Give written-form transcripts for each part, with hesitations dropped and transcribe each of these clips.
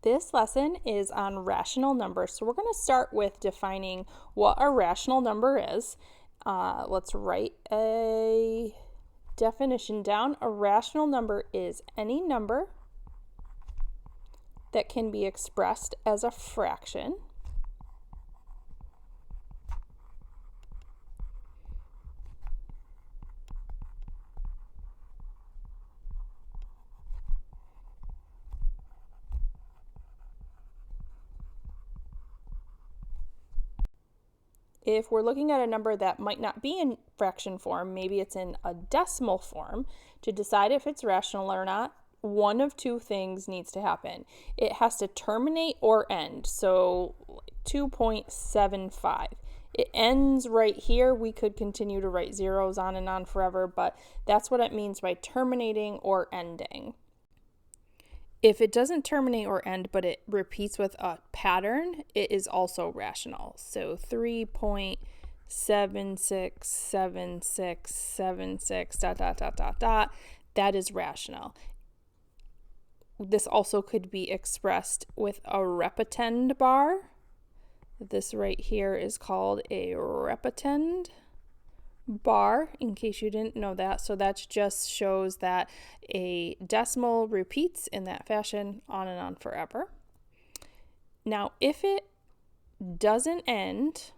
This lesson is on rational numbers. So we're going to start with defining what a rational number is. Let's write a definition down. A rational number is any number that can be expressed as a fraction. If we're looking at a number that might not be in fraction form, maybe it's in a decimal form, to decide if it's rational or not, one of two things needs to happen. It has to terminate or end. So 2.75. It ends right here. We could continue to write zeros on and on forever, but that's what it means by terminating or ending. If it doesn't terminate or end, but it repeats with a pattern, it is also rational. So 3.767676 ... that is rational. This also could be expressed with a repetend bar. This right here is called a repetend bar, in case you didn't know that. So that just shows that a decimal repeats in that fashion on and on forever. Now, if it doesn't end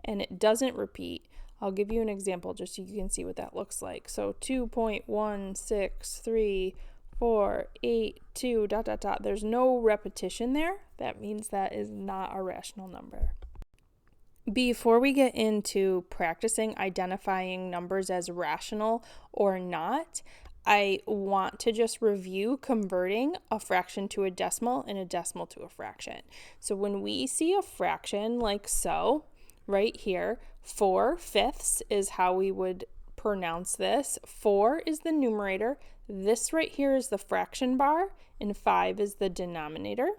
and it doesn't repeat, I'll give you an example just so you can see what that looks like. So 2.16348 There's no repetition there. That means that is not a rational number. Before we get into practicing identifying numbers as rational or not, I want to just review converting a fraction to a decimal and a decimal to a fraction. So when we see a fraction like so, right here, 4/5 is how we would pronounce this. 4 is the numerator. This right here is the fraction bar, and 5 is the denominator.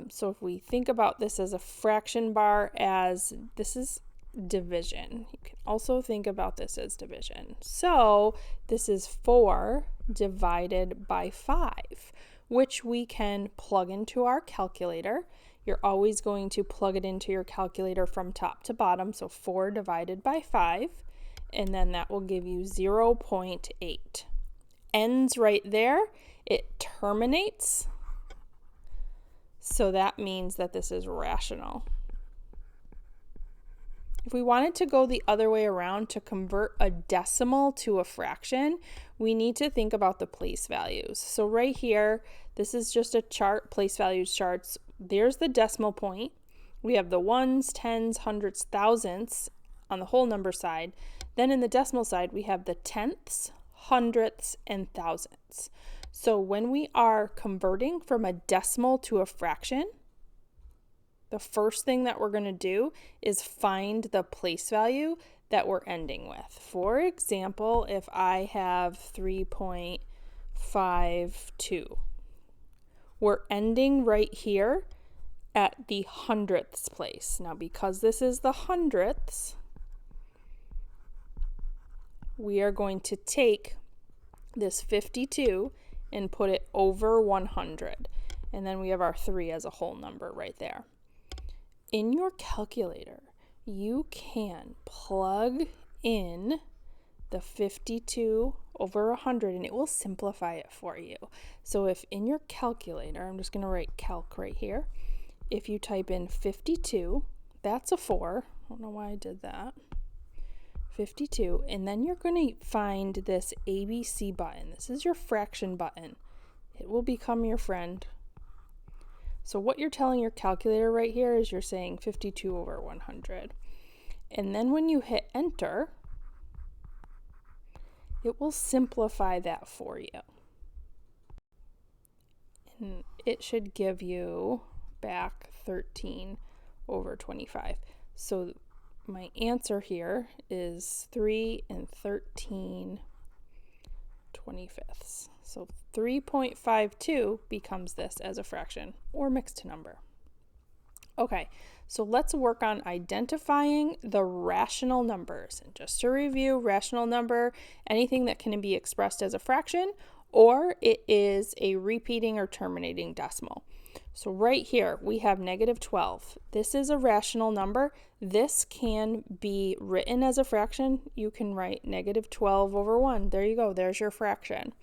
So if we think about this as a fraction bar, as this is division, you can also think about this as division. So this is 4 divided by 5, which we can plug into our calculator. You're always going to plug it into your calculator from top to bottom. So 4 divided by 5, and then that will give you 0.8. Ends right there. It terminates. So that means that this is rational. If we wanted to go the other way around to convert a decimal to a fraction, we need to think about the place values. So right here, this is just a chart, place values charts. There's the decimal point. We have the ones, tens, hundreds, thousandths on the whole number side. Then in the decimal side, we have the tenths, hundredths, and thousandths. So when we are converting from a decimal to a fraction, the first thing that we're going to do is find the place value that we're ending with. For example, if I have 3.52, we're ending right here at the hundredths place. Now, because this is the hundredths, we are going to take this 52 and put it over 100. And then we have our 3 as a whole number right there. In your calculator, you can plug in the 52 over 100 and it will simplify it for you. So if in your calculator, I'm just going to write calc right here. If you type in 52, that's a 4. I don't know why I did that. 52, and then you're going to find this ABC button. This is your fraction button. It will become your friend. So what you're telling your calculator right here is you're saying 52 over 100. And then when you hit enter, it will simplify that for you. And it should give you back 13 over 25. So my answer here is 3 13/25. So 3.52 becomes this as a fraction or mixed number. Okay, so let's work on identifying the rational numbers. And just to review, rational number, anything that can be expressed as a fraction or it is a repeating or terminating decimal. So right here, we have negative 12. This is a rational number. This can be written as a fraction. You can write negative 12 over 1. There you go. There's your fraction.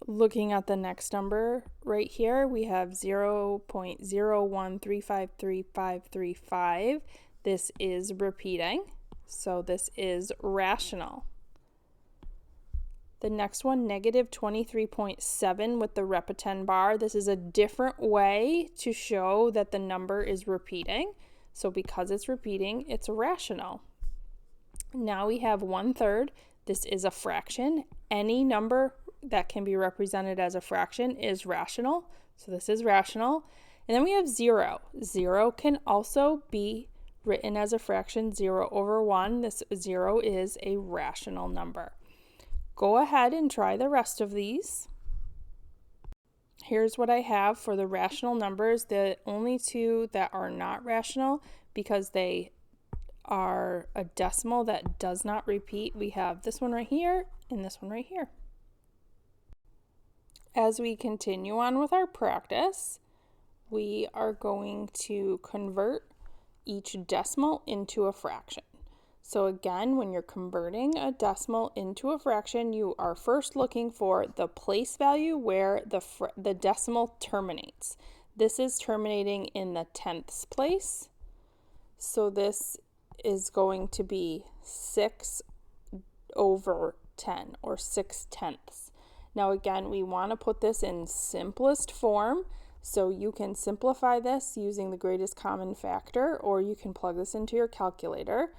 Looking at the next number right here, we have 0.01353535. This is repeating, so this is rational. The next one, negative 23.7 with the repeten bar. This is a different way to show that the number is repeating. So because it's repeating, it's rational. Now we have 1/3. This is a fraction. Any number that can be represented as a fraction is rational. So this is rational. And then we have 0. 0 can also be written as a fraction, 0 over 1. This 0 is a rational number. Go ahead and try the rest of these. Here's what I have for the rational numbers. The only two that are not rational because they are a decimal that does not repeat. We have this one right here and this one right here. As we continue on with our practice, we are going to convert each decimal into a fraction. So again, when you're converting a decimal into a fraction, you are first looking for the place value where the decimal terminates. This is terminating in the tenths place. So this is going to be 6 over 10 or 6/10. Now again, we want to put this in simplest form. So you can simplify this using the greatest common factor, or you can plug this into your calculator.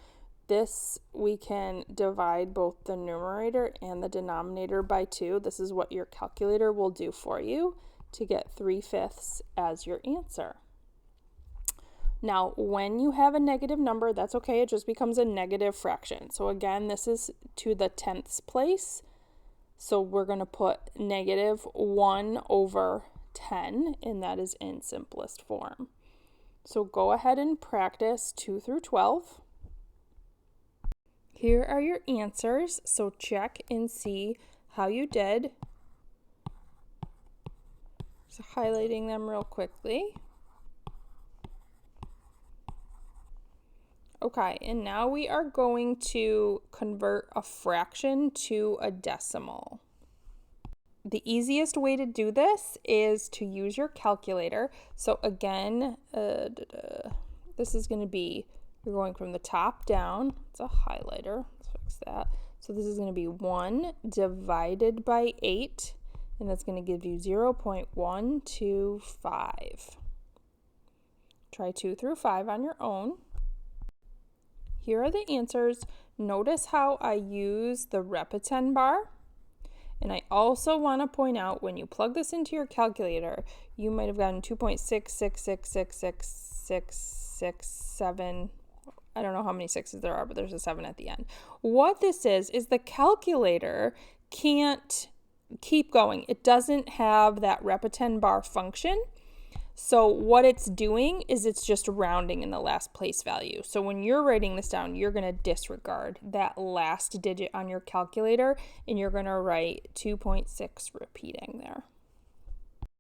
This, we can divide both the numerator and the denominator by 2. This is what your calculator will do for you to get 3/5 as your answer. Now, when you have a negative number, that's okay. It just becomes a negative fraction. So again, this is to the tenths place. So we're going to put negative 1 over 10, and that is in simplest form. So go ahead and practice 2 through 12. Here are your answers, so check and see how you did. Just highlighting them real quickly. Okay, and now we are going to convert a fraction to a decimal. The easiest way to do this is to use your calculator. So again, this is going to be, you're going from the top down. It's a highlighter. Let's fix that. So this is going to be 1 divided by 8, and that's going to give you 0.125. Try 2 through 5 on your own. Here are the answers. Notice how I use the repeten bar. And I also want to point out, when you plug this into your calculator, you might have gotten 2.666666667. I don't know how many sixes there are, but there's a 7 at the end. What this is the calculator can't keep going. It doesn't have that repeten bar function. So what it's doing is it's just rounding in the last place value. So when you're writing this down, you're going to disregard that last digit on your calculator, and you're going to write 2.6 repeating there.